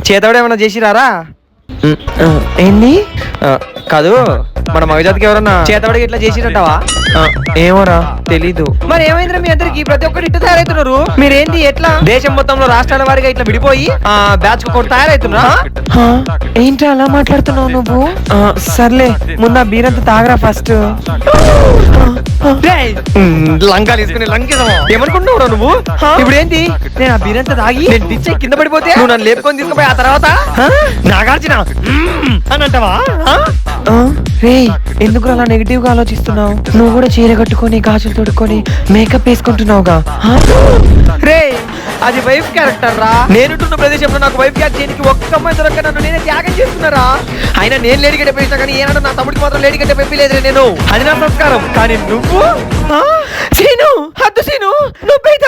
చేతబడి ఏమన్నా చేసిరారా? ఏంది కాదు, మన మగజాతికి ఎవరన్నా చేతబడికి ఇట్లా చేసిరంటావా? ఏమోరా తెలీదు. మరి ఏమైందిరా మీ అందరికి? ప్రతి ఒక్కరు ఇట్లా తయారవుతున్నారు. మీరేంది ఎట్లా దేశం మొత్తంలో రాష్ట్రాల వారిగా ఇట్లా విడిపోయి బ్యాచ్ కు తయారవుతున్నా? ఏంటి అలా మాట్లాడుతున్నావు నువ్వు? సర్లే ముందు బీరంతా తాగరా ఫస్ట్. లంగా తీసుకుని లంకేదమా ఏమనుకుంటున్నావు నువ్వు? ఇప్పుడు ఏంటి, నేను ఆ బీరంతా తాగి నేను డిచ్చే కింద పడిపోతే నువ్వు నన్ను లేపుకొని తీసుకుపోయి ఆ తర్వాత నాగార్జున అని అంటావా? రే ఎందుకు అలా నెగిటివ్ గా ఆలోచిస్తున్నావు? నువ్వు కూడా చీర కట్టుకొని గాజులు తొడుక్కొని మేకప్ వేసుకుంటున్నావుగా. రే అది వైఫ్ క్యారెక్టర్ రా. నేనుంటున్న ప్రదేశంలో నాకు వైఫ్ క్యారెక్టర్ చేయడానికి ఒక్క అమ్మాయి దొరక్క నన్ను నేనే త్యాగం చేస్తున్నారా. అయినా నేను లేడీ గడ్డ పేసినా కానీ ఏనాడు నా తమ్ముడికి మాత్రం లేడీ గడ్డ పెప్పలేదురే నేను. అది నా సంస్కారం. కానీ నువ్వు సీను హద్దు సీను, నువ్వు